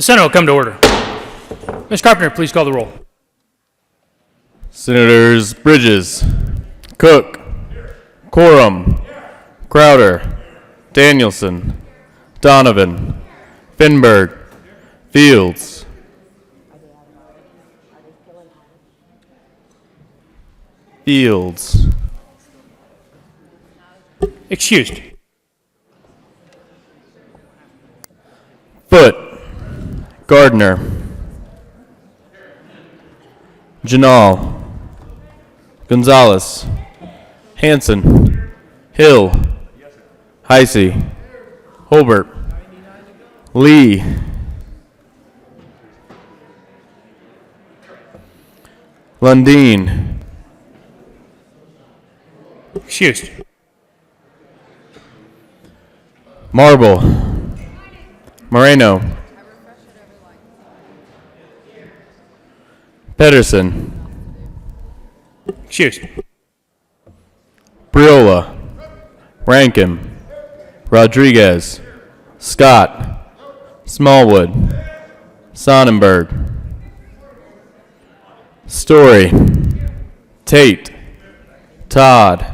The Senate will come to order. Ms. Carpenter, please call the roll. Senators Bridges, Cook, Quorum, Crowder, Danielson, Donovan, Finberg, Fields. Fields. Excused. Foote, Gardner, Janal, Gonzalez, Hanson, Hill, Heisey, Holbert, Lee, Lundeen, Excused. Marble, Moreno, Pedersen, Excused. Briola, Rankin, Rodriguez, Scott, Smallwood, Sonnenberg, Story, Tate, Todd.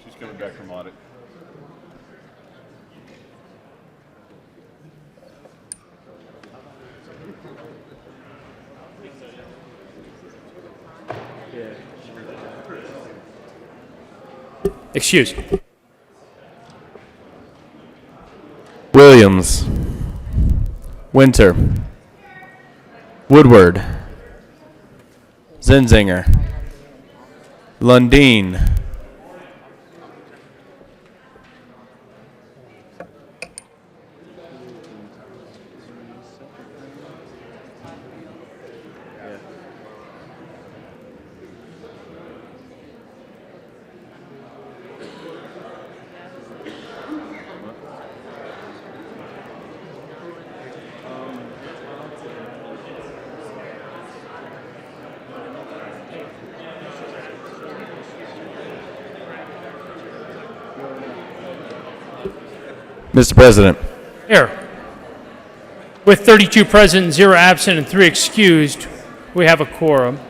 She's coming back from audit. Excused. Williams, Winter, Woodward, Zenzinger, Lundeen, Mr. President. Here. With 32 present, 0 absent, and 3 excused, we have a quorum.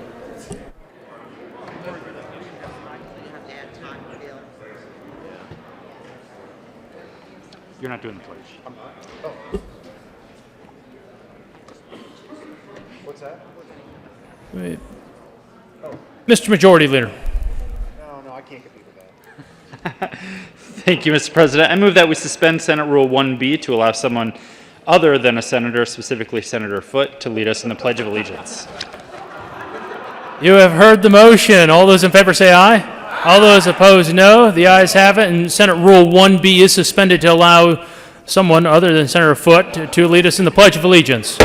You're not doing the pledge. What's that? Wait. Mr. Majority Leader. No, I can't compete with that. Thank you, Mr. President. I move that we suspend Senate Rule 1B to allow someone other than a senator, specifically Senator Foote, to lead us in the Pledge of Allegiance. You have heard the motion. All those in favor say aye. All those opposed, no. The ayes have it, and Senate Rule 1B is suspended to allow someone other than Senator Foote to lead us in the Pledge of Allegiance.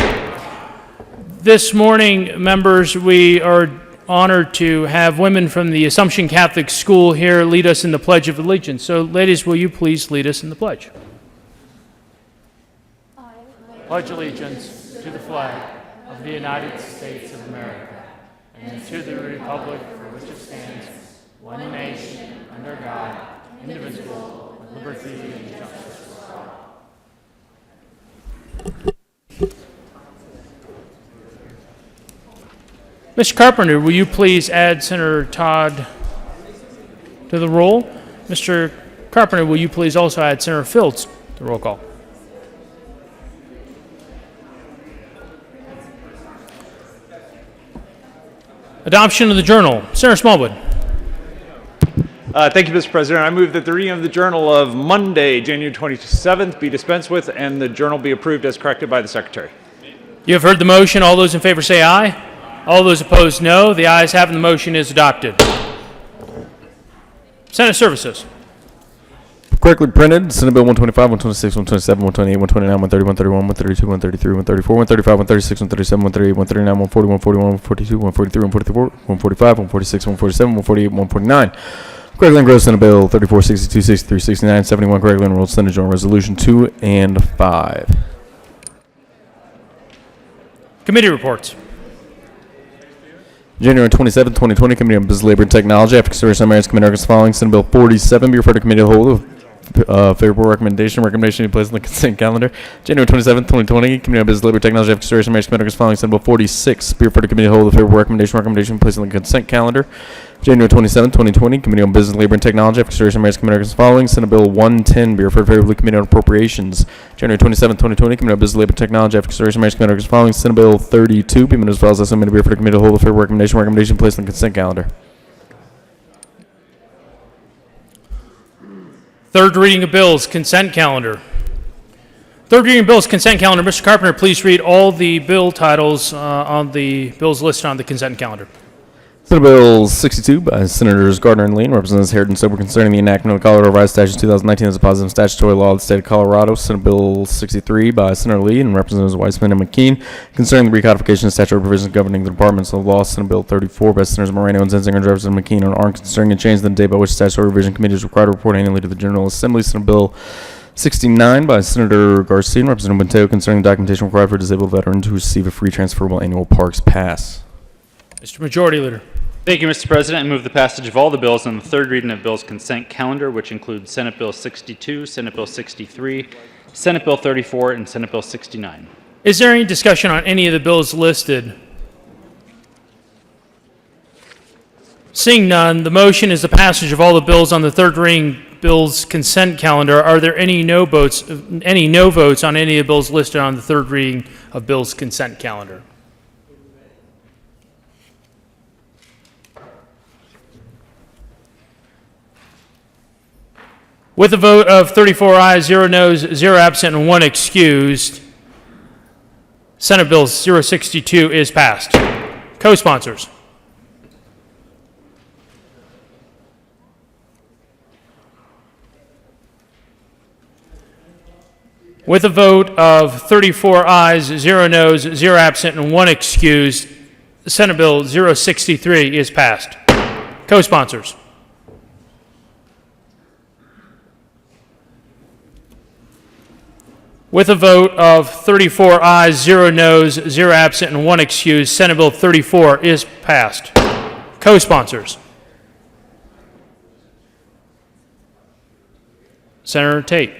This morning, members, we are honored to have women from the Assumption Catholic School here lead us in the Pledge of Allegiance. So, ladies, will you please lead us in the pledge? Pledge allegiance to the flag of the United States of America and to the republic for which it stands, one nation, under God, indivisible, with liberty and justice for all. Mr. Carpenter, will you please add Senator Todd to the roll? Mr. Carpenter, will you please also add Senator Fields to the roll call? Adoption of the journal. Senator Smallwood. Thank you, Mr. President. I move that the reading of the journal of Monday, January 27th be dispensed with and the journal be approved as corrected by the Secretary. You have heard the motion. All those in favor say aye. All those opposed, no. The ayes have it, and the motion is adopted. Senate Services. Correctly printed, Senate Bill 125, 126, 127, 128, 129, 130, 131, 132, 133, 134, 135, 136, 137, 138, 139, 140, 141, 142, 143, 144, 145, 146, 147, 148, 149. Correctly engrossed Senate Bill 34, 62, 63, 69, 71. Correctly enrolled Senate Joint Resolution 2 and 5. Committee reports. January 27, 2020, Committee on Business, Labor, and Technology. After consideration of merits, Committee argues the following. Senate Bill 47 be referred to Committee of the Whole. Favorable recommendation. Recommendation to be placed on the consent calendar. January 27th, 2020. Committee on Business, Labor, Technology, and Consideration, Marriage, Committee following Senate Bill 46. Be referred to committee to hold the favorable recommendation. Recommendation to be placed on the consent calendar. January 27th, 2020. Committee on Business, Labor, and Technology, After Consideration, Marriage, Committee following Senate Bill 110. Be referred favorably Committee on Appropriations. January 27th, 2020. Committee on Business, Labor, and Technology, After Consideration, Marriage, Committee following Senate Bill 32. Be moved as follows. Be referred to committee to hold the favorable recommendation. Recommendation placed on the consent calendar. Third reading of bills, consent calendar. Third reading of bills, consent calendar. Mr. Carpenter, please read all the bill titles on the bills listed on the consent calendar. Senate Bill 62 by Senators Gardner and Lean, Representatives Harrod and Sober, concerning the enactment of the Colorado Revised Statute 2019 as a positive statutory law of the state of Colorado. Senate Bill 63 by Senator Lee and Representatives Weissman and McKean, concerning the recodification of statutory provisions governing the departments of law. Senate Bill 34 by Senators Moreno and Zenzinger and Representative McKean on ARM, concerning a change in the date by which statutory revision committee is required to report annually to the General Assembly. Senate Bill 69 by Senator Garcia and Representative Monteo, concerning the documentation required for a disabled veteran to receive a free transferable annual parks pass. Mr. Majority Leader. Thank you, Mr. President. I move the passage of all the bills on the third reading of bills consent calendar, which include Senate Bill 62, Senate Bill 63, Senate Bill 34, and Senate Bill 69. Is there any discussion on any of the bills listed? Seeing none, the motion is the passage of all the bills on the third reading bills consent calendar. Are there any no votes on any of the bills listed on the third reading of bills consent calendar? With a vote of 34 ayes, 0 noes, 0 absent, and 1 excused, Senate Bill 062 is passed. Co-sponsors. With a vote of 34 ayes, 0 noes, 0 absent, and 1 excused, Senate Bill 063 is passed. Co-sponsors. With a vote of 34 ayes, 0 noes, 0 absent, and 1 excused, Senate Bill 34 is passed. Co-sponsors. Senator Tate.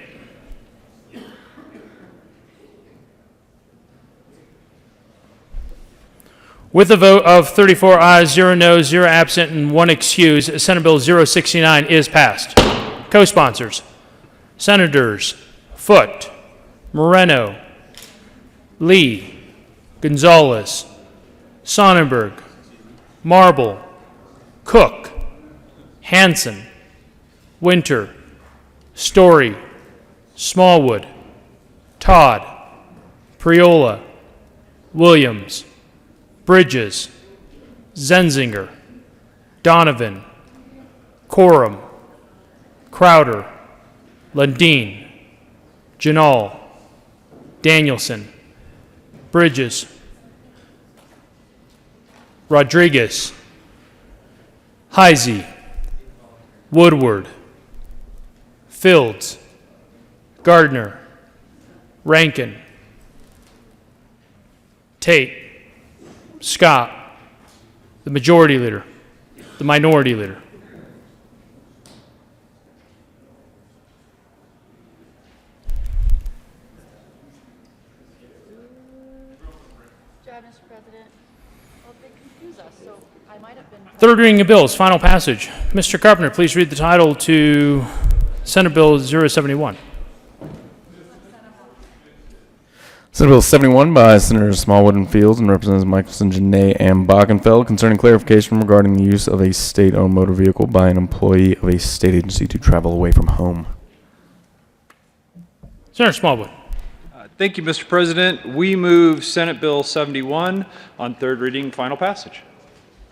With a vote of 34 ayes, 0 noes, 0 absent, and 1 excused, Senate Bill 069 is passed. Co-sponsors. Senators Foote, Moreno, Lee, Gonzalez, Sonnenberg, Marble, Cook, Hanson, Winter, Story, Smallwood, Todd, Priola, Williams, Bridges, Zenzinger, Donovan, Coram, Crowder, Lundeen, Janal, Danielson, Bridges, Rodriguez, Heisey, Woodward, Fields, Gardner, Rankin, Tate, Scott, the Majority Leader, the Minority Leader. Mr. President. Well, they confuse us, so I might have been. Third reading of bills, final passage. Mr. Carpenter, please read the title to Senate Bill 071. Senate Bill 71 by Senators Smallwood and Fields and Representatives Michelson, Janae, and Bockenfeld, concerning clarification regarding the use of a state-owned motor vehicle by an employee of a state agency to travel away from home. Senator Smallwood. Thank you, Mr. President. We move Senate Bill 71 on third reading, final passage.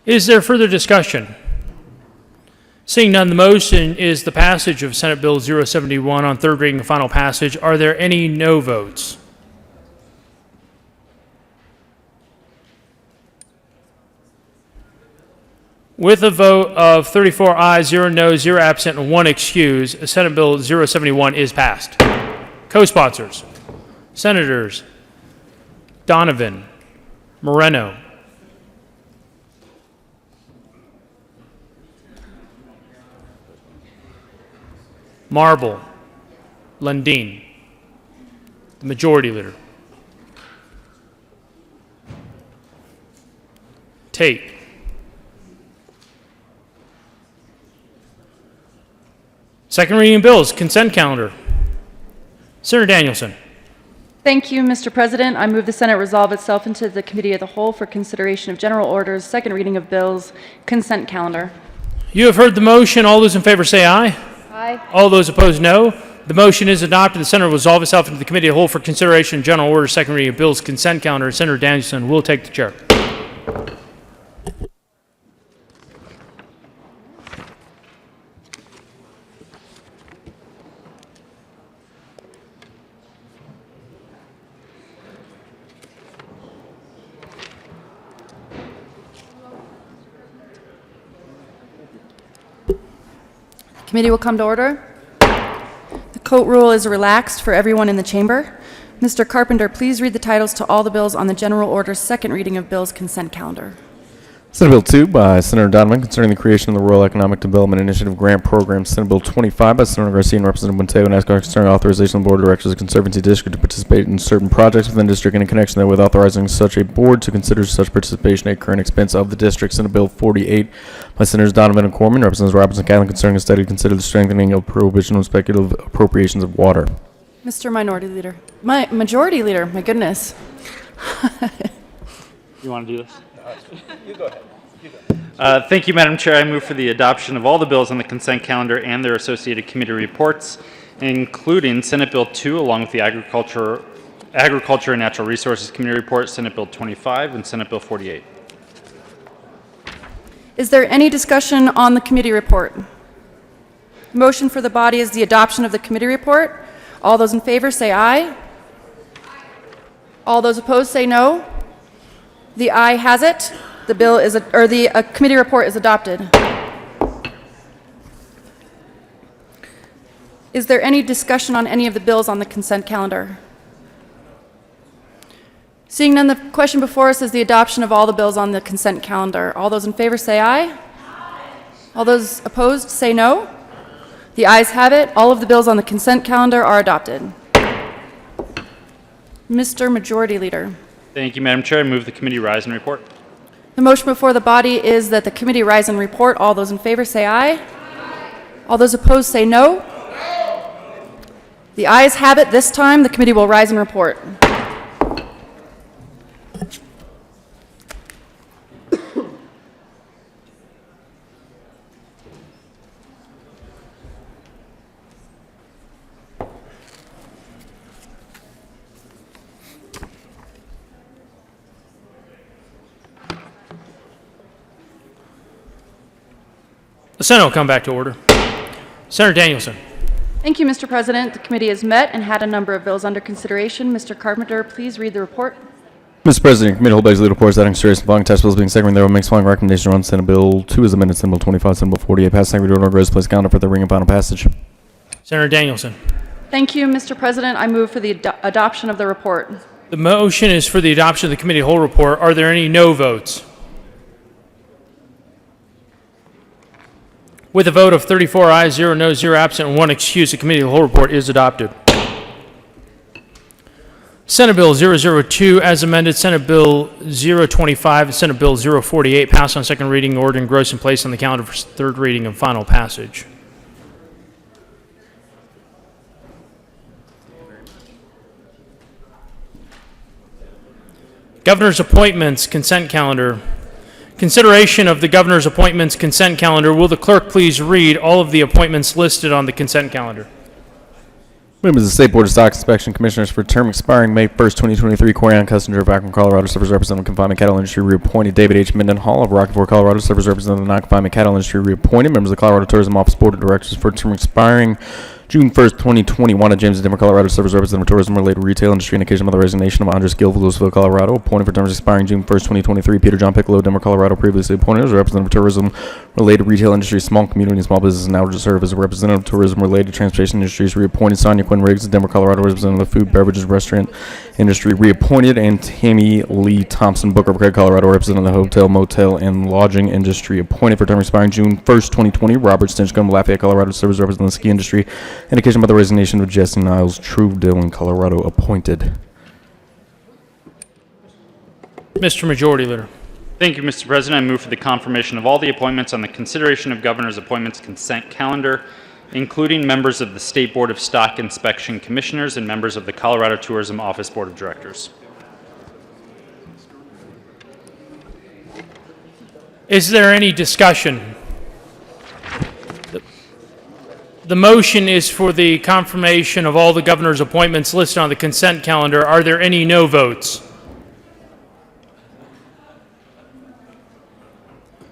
Is there further discussion? Seeing none, the motion is the passage of Senate Bill 071 on third reading and final passage. Are there any no votes? With a vote of 34 ayes, 0 noes, 0 absent, and 1 excused, Senate Bill 071 is passed. Co-sponsors. Senators Donovan, Moreno, Marble, Lundin. The Majority Leader. Tate. Second reading of bills, consent calendar. Senator Danielson. Thank you, Mr. President. I move the Senate resolve itself into the Committee of the Whole for consideration of general orders, second reading of bills, consent calendar. You have heard the motion. All those in favor say aye. Aye. All those opposed, no. The motion is adopted. The Senate will resolve itself into the Committee of the Whole for consideration of general orders, second reading of bills, consent calendar. Senator Danielson will take the chair. Committee will come to order. The coat rule is relaxed for everyone in the chamber. Mr. Carpenter, please read the titles to all the bills on the general orders, second reading of bills, consent calendar. Senate Bill 2 by Senator Donovan concerning the creation of the Rural Economic Development Initiative Grant Program. Senate Bill 25 by Senator Garcia and Representative Monteo and NASCAR concerning authorization of the Board of Directors of the Conservancy District to participate in certain projects within the district and in connection therewith authorizing such a board to consider such participation at current expense of the district. Senate Bill 48 by Senators Donovan and Corman, Representatives Robertson Catlin concerning a study to consider the strengthening of prohibition of speculative appropriations of water. Mr. Minority Leader. Majority Leader, my goodness. You want to do this? Thank you, Madam Chair. I move for the adoption of all the bills on the consent calendar and their associated committee reports, including Senate Bill 2, along with the Agriculture and Natural Resources Committee report, Senate Bill 25, and Senate Bill 48. Is there any discussion on the committee report? Motion for the body is the adoption of the committee report. All those in favor say aye. All those opposed say no. The aye has it. The bill is, the committee report is adopted. Is there any discussion on any of the bills on the consent calendar? Seeing none, the question before us is the adoption of all the bills on the consent calendar. All those in favor say aye. All those opposed say no. The ayes have it. All of the bills on the consent calendar are adopted. Mr. Majority Leader. Thank you, Madam Chair. I move the committee rise and report. The motion before the body is that the committee rise and report. All those in favor say aye. All those opposed say no. The ayes have it. This time, the committee will rise and report. The Senate will come back to order. Senator Danielson. Thank you, Mr. President. The committee has met and had a number of bills under consideration. Mr. Carpenter, please read the report. Mr. President, committee hold begs lead reports that in consideration of following tax bills being second reading thereof makes following recommendation on Senate Bill 2 as amended, Senate Bill 25, Senate Bill 48, passed second reading order, goes to place calendar for the ring and final passage. Senator Danielson. Thank you, Mr. President. I move for the adoption of the report. The motion is for the adoption of the committee whole report. Are there any no votes? With a vote of 34 ayes, 0 noes, 0 absent, and 1 excuse, the committee whole report is adopted. Senate Bill 002 as amended, Senate Bill 025, and Senate Bill 048 passed on second reading, ordered, engrossed, and placed on the calendar for third reading and final passage. Governor's appointments consent calendar. Consideration of the governor's appointments consent calendar. Will the clerk please read all of the appointments listed on the consent calendar? Members of the State Board of Stock Inspection Commissioners for term expiring May 1st, 2023, Corian Cussinger of Akron, Colorado, serves representative of confinement cattle industry reappointed. David H. Mendenhall of Rocky Ford, Colorado, serves representative of the non-confinement cattle industry reappointed. Members of the Colorado Tourism Office Board of Directors for term expiring June 1st, 2020, Wanda James of Denver, Colorado, serves representative of tourism-related retail industry in occasion of the resignation of Andres Gill of Louisville, Colorado. Appointed for terms expiring June 1st, 2023, Peter John Piccolo, Denver, Colorado, previously appointed as a representative of tourism-related retail industry, small community, and small business, and now to serve as a representative of tourism-related transportation industries. Reappointed Sonia Quinn Riggs of Denver, Colorado, representative of food, beverages, restaurant industry. Reappointed and Tammy Lee Thompson Booker of Craig, Colorado, representative of the hotel, motel, and lodging industry. Appointed for term expiring June 1st, 2020, Robert Stinchcomb of Lafayette, Colorado, serves as representative of the ski industry. Indication by the resignation of Jesse Niles, True Dillon, Colorado, appointed. Mr. Majority Leader. Thank you, Mr. President. I move for the confirmation of all the appointments on the consideration of governor's appointments consent calendar, including members of the State Board of Stock Inspection Commissioners and members of the Colorado Tourism Office Board of Directors. Is there any discussion? The motion is for the confirmation of all the governor's appointments listed on the consent calendar. Are there any no votes?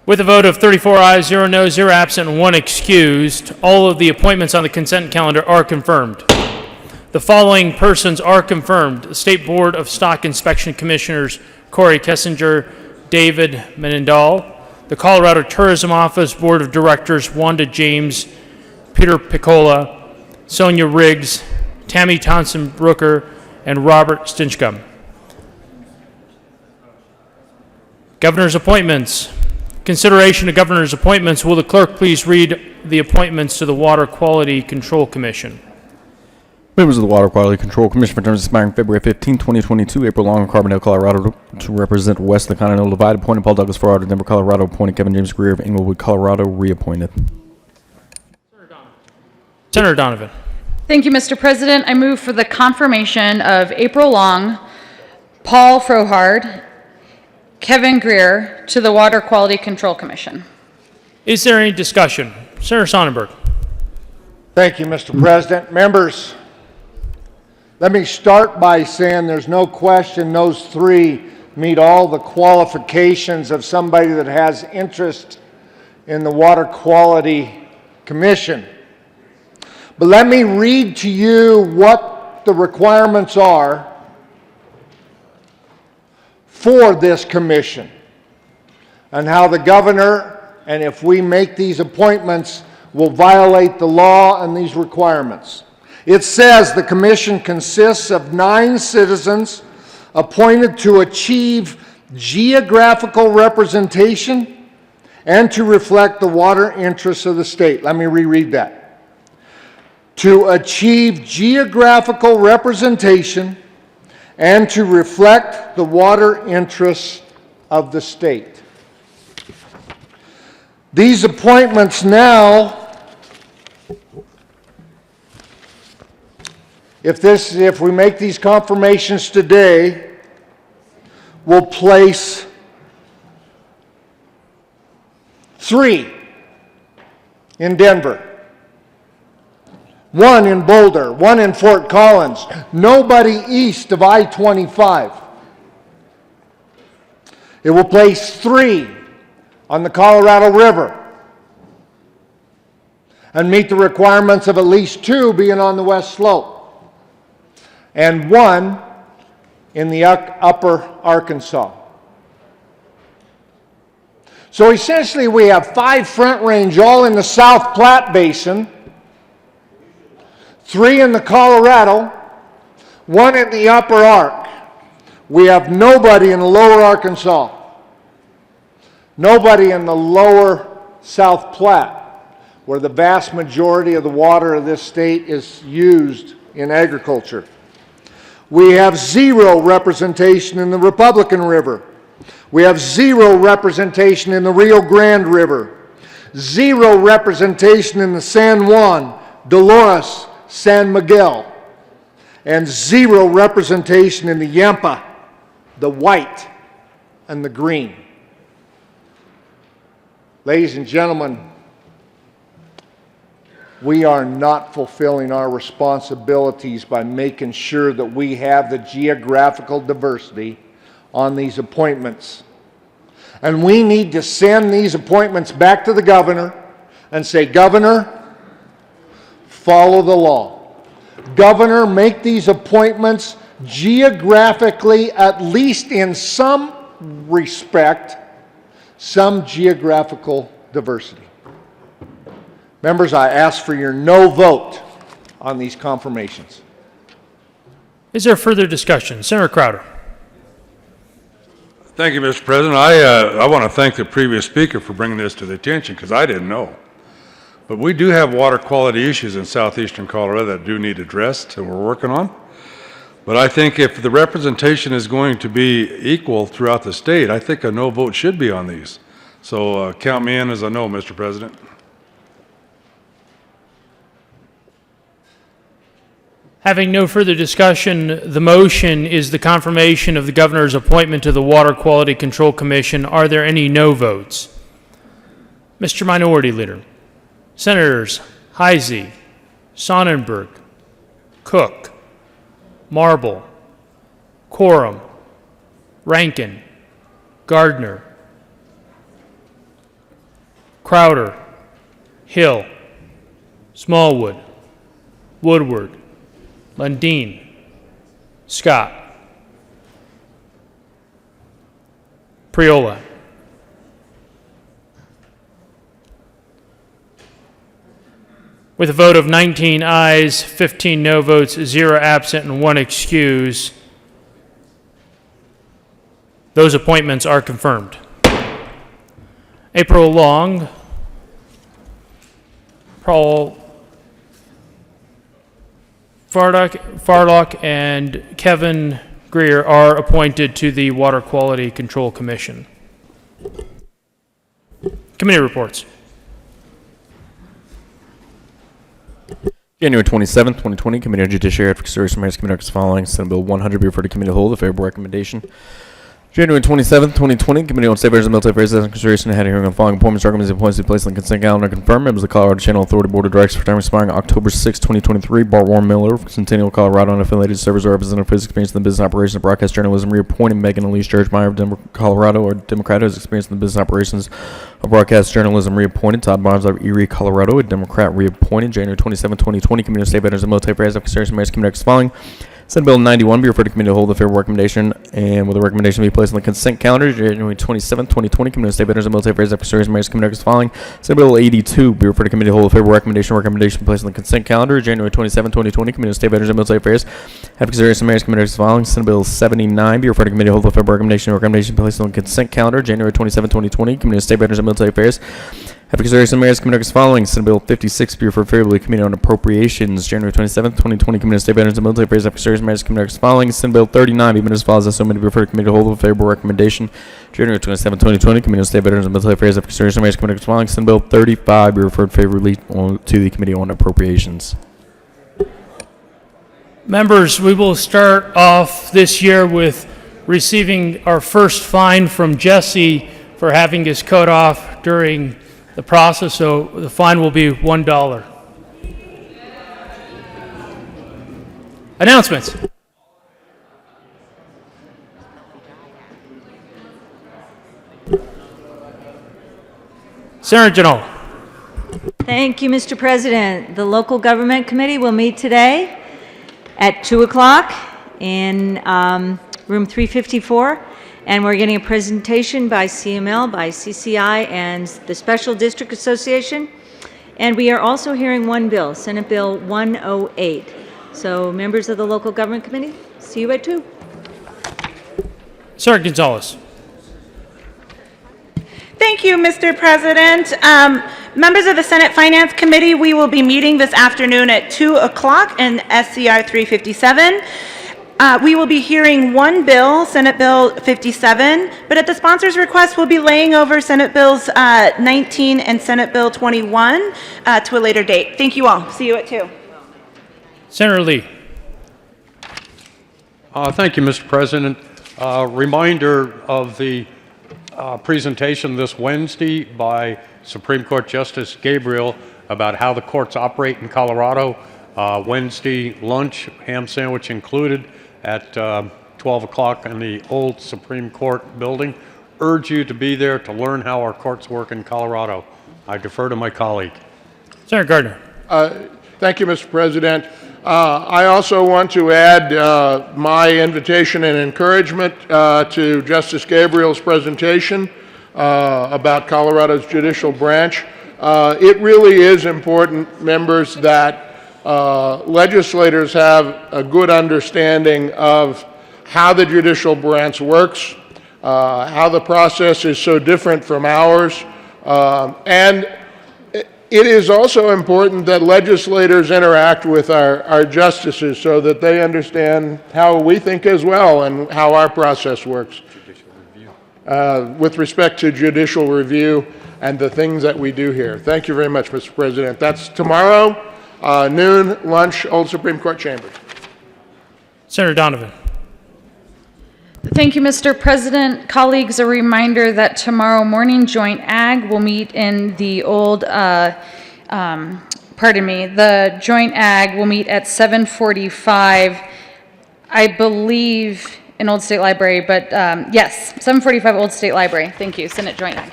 With a vote of 34 ayes, 0 noes, 0 absent, and 1 excused, all of the appointments on the consent calendar are confirmed. The following persons are confirmed: the State Board of Stock Inspection Commissioners Corey Kessinger, David Menendal; the Colorado Tourism Office Board of Directors Wanda James, Peter Piccola, Sonia Riggs, Tammy Thompson Brooker, and Robert Stinchcomb. Governor's appointments. Consideration of governor's appointments. Will the clerk please read the appointments to the Water Quality Control Commission? Members of the Water Quality Control Commission for terms expiring February 15, 2022. April Long of Carbondale, Colorado, to represent west of the Continental Divide. Appointed Paul Douglas Farrar of Denver, Colorado. Appointed Kevin James Greer of Englewood, Colorado. Reappointed. Senator Donovan. Thank you, Mr. President. I move for the confirmation of April Long, Paul Frohard, Kevin Greer to the Water Quality Control Commission. Is there any discussion? Senator Sonnenberg. Thank you, Mr. President. Members, let me start by saying there's no question those three meet all the qualifications of somebody that has interest in the Water Quality Commission. But let me read to you what the requirements are for this commission and how the governor, and if we make these appointments, will violate the law and these requirements. It says the commission consists of 9 citizens appointed to achieve geographical representation and to reflect the water interests of the state. Let me reread that. To achieve geographical representation and to reflect the water interests of the state. These appointments now, if we make these confirmations today, will place 3 in Denver, 1 in Boulder, 1 in Fort Collins, nobody east of I-25. It will place 3 on the Colorado River and meet the requirements of at least 2 being on the west slope and 1 in the upper Arkansas. So essentially we have 5 Front Range all in the South Platte Basin, 3 in the Colorado, 1 in the upper Ark. We have nobody in the lower Arkansas, nobody in the lower South Platte, where the vast majority of the water of this state is used in agriculture. We have 0 representation in the Republican River. We have 0 representation in the Rio Grande River, 0 representation in the San Juan, Dolores, San Miguel, and 0 representation in the Yampa, the White, and the Green. Ladies and gentlemen, we are not fulfilling our responsibilities by making sure that we have the geographical diversity on these appointments. And we need to send these appointments back to the governor and say, Governor, follow the law. Governor, make these appointments geographically, at least in some respect, some geographical diversity. Members, I ask for your no vote on these confirmations. Is there further discussion? Senator Crowder. Thank you, Mr. President. I want to thank the previous speaker for bringing this to the attention because I didn't know. But we do have water quality issues in southeastern Colorado that do need addressed, and we're working on. But I think if the representation is going to be equal throughout the state, I think a no vote should be on these. So count me in as a no, Mr. President. Having no further discussion, the motion is the confirmation of the governor's appointment to the Water Quality Control Commission. Are there any no votes? Mr. Minority Leader, Senators Heisey, Sonnenberg, Cook, Marble, Quorum, Rankin, Gardner, Crowder, Hill, Smallwood, Woodward, Lundin, Scott, Priola. With a vote of 19 ayes, 15 no votes, 0 absent, and 1 excuse, those appointments are confirmed. April Long, Paul Farlock, and Kevin Greer are appointed to the Water Quality Control Commission. Committee reports. January 27th, 2020, Committee on Judiciary Ethics, Consideration, Mayor's Committee as following. Senate Bill 100 be referred to Committee of the Whole. The favorable recommendation. January 27th, 2020, Committee on State Affairs and Military Affairs and Consideration had a hearing on the following appointments, recommends appointments to be placed on the consent calendar confirmed. Members of the Colorado Channel Authority Board of Directors for term expiring October 6, 2023. Bart Warren Miller, Centennial, Colorado, unaffiliated, serves as a representative for his experience in the business operations of broadcast journalism. Reappointed Megan Elise George-Meyer of Colorado, or Democrat, who has experience in the business operations of broadcast journalism. Reappointed Todd Barnes of Erie, Colorado, a Democrat. Reappointed January 27, 2020, Committee on State Veterans and Military Affairs and Consideration, Mayor's Committee as following. Senate Bill 91 be referred to Committee to hold the favorable recommendation, and with the recommendation be placed on the consent calendar. January 27, 2020, Committee on State Veterans and Military Affairs and Consideration, Mayor's Committee as following. Senate Bill 82 be referred to Committee to hold the favorable recommendation. Recommendation be placed on the consent calendar. January 27, 2020, Committee on State Veterans and Military Affairs have consideration Mayor's Committee as following. Senate Bill 79 be referred to Committee to hold the favorable recommendation. Recommendation be placed on the consent calendar. January 27, 2020, Committee on State Veterans and Military Affairs have consideration Mayor's Committee as following. Senate Bill 56 be referred favorably to Committee on Appropriations. January 27, 2020, Committee on State Veterans and Military Affairs have consideration Mayor's Committee as following. Senate Bill 39 be as follows. So many be referred to Committee to hold a favorable recommendation. January 27, 2020, Committee on State Veterans and Military Affairs have consideration Mayor's Committee as following. Senate Bill 35 be referred favorably to the Committee on Appropriations. Members, we will start off this year with receiving our first fine from Jesse for having his coat off during the process, so the fine will be $1. Announcements. Senator General. Thank you, Mr. President. The Local Government Committee will meet today at 2 o'clock in room 354. And we're getting a presentation by CML, by CCI, and the Special District Association. And we are also hearing one bill, Senate Bill 108. So members of the Local Government Committee, see you at 2. Senator Gonzalez. Thank you, Mr. President. Members of the Senate Finance Committee, we will be meeting this afternoon at 2 o'clock in SCR 357. We will be hearing one bill, Senate Bill 57, but at the sponsor's request, we'll be laying over Senate Bills 19 and Senate Bill 21 to a later date. Thank you all. See you at 2. Senator Lee. Thank you, Mr. President. Reminder of the presentation this Wednesday by Supreme Court Justice Gabriel about how the courts operate in Colorado. Wednesday lunch, ham sandwich included, at 12 o'clock in the old Supreme Court building. Urge you to be there to learn how our courts work in Colorado. I defer to my colleague. Senator Gardner. Thank you, Mr. President. I also want to add my invitation and encouragement to Justice Gabriel's presentation about Colorado's judicial branch. It really is important, members, that legislators have a good understanding of how the judicial branch works, how the process is so different from ours, and It is also important that legislators interact with our justices so that they understand how we think as well and how our process works. With respect to judicial review and the things that we do here. Thank you very much, Mr. President. That's tomorrow, noon, lunch, Old Supreme Court Chambers. Senator Donovan. Thank you, Mr. President. Colleagues, a reminder that tomorrow morning Joint Ag will meet in the old, the Joint Ag will meet at 7:45, I believe, in Old State Library, but yes, 7:45 Old State Library. Thank you, Senate Joint Ag.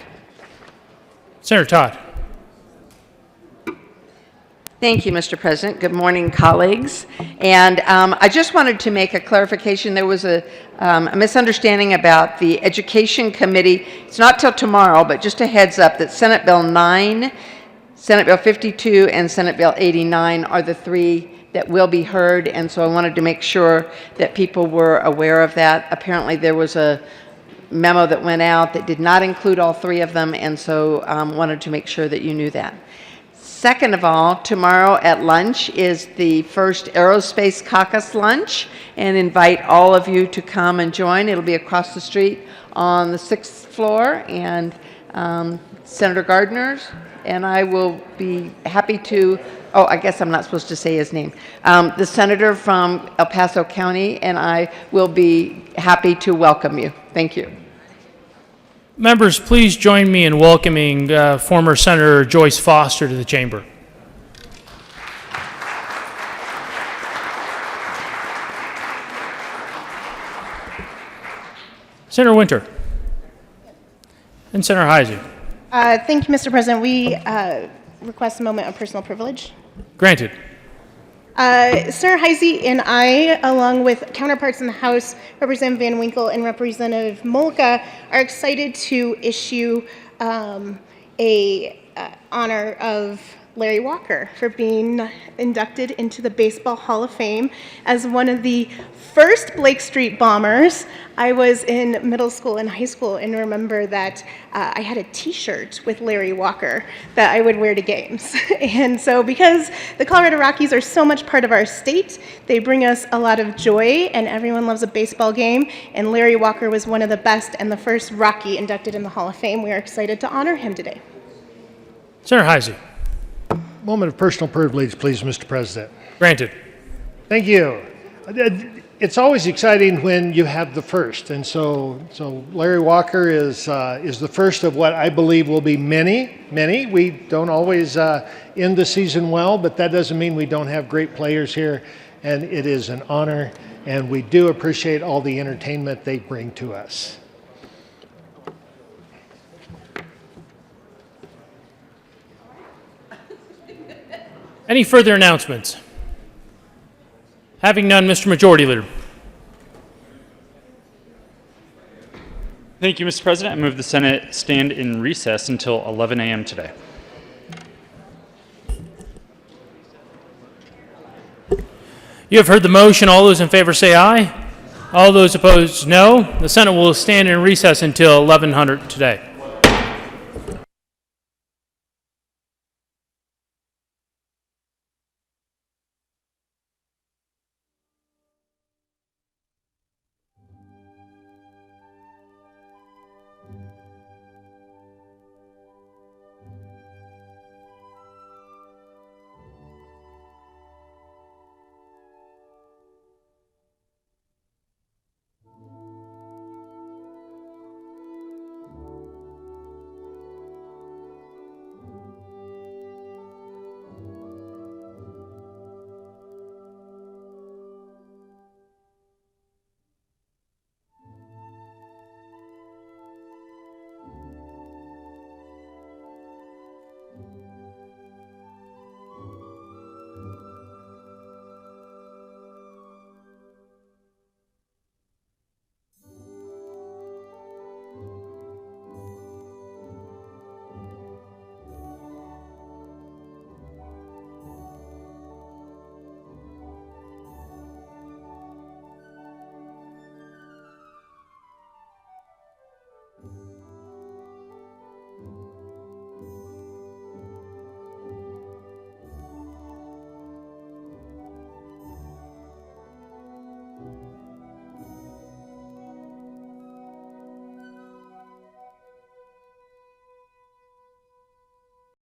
Senator Todd. Thank you, Mr. President. Good morning, colleagues. And I just wanted to make a clarification. There was a misunderstanding about the Education Committee. It's not till tomorrow, but just a heads up that Senate Bill 9, Senate Bill 52, and Senate Bill 89 are the three that will be heard. And so I wanted to make sure that people were aware of that. Apparently there was a memo that went out that did not include all three of them, and so wanted to make sure that you knew that. Second of all, tomorrow at lunch is the first Aerospace Caucus lunch, and invite all of you to come and join. It'll be across the street on the 6th floor, and Senator Gardner's, and I will be happy to, oh, I guess I'm not supposed to say his name. The senator from El Paso County and I will be happy to welcome you. Thank you. Members, please join me in welcoming former Senator Joyce Foster to the chamber. Senator Winter. And Senator Heisey. Thank you, Mr. President. We request a moment of personal privilege. Granted. Senator Heisey and I, along with counterparts in the House, Representative Van Winkle and Representative Mullica, are excited to issue a honor of Larry Walker for being inducted into the Baseball Hall of Fame as one of the first Blake Street Bombers. I was in middle school and high school and remember that I had a t-shirt with Larry Walker that I would wear to games. And so because the Colorado Rockies are so much part of our state, they bring us a lot of joy, and everyone loves a baseball game, and Larry Walker was one of the best and the first Rocky inducted in the Hall of Fame. We are excited to honor him today. Senator Heisey. Moment of personal privilege, please, Mr. President. Granted. Thank you. It's always exciting when you have the first, and so Larry Walker is the first of what I believe will be many. We don't always end the season well, but that doesn't mean we don't have great players here, and it is an honor, and we do appreciate all the entertainment they bring to us. Any further announcements? Having none, Mr. Majority Leader. Thank you, Mr. President. I move the Senate stand in recess until 11 a.m. today. You have heard the motion. All those in favor say aye. All those opposed, no. The Senate will stand in recess until 1100 today.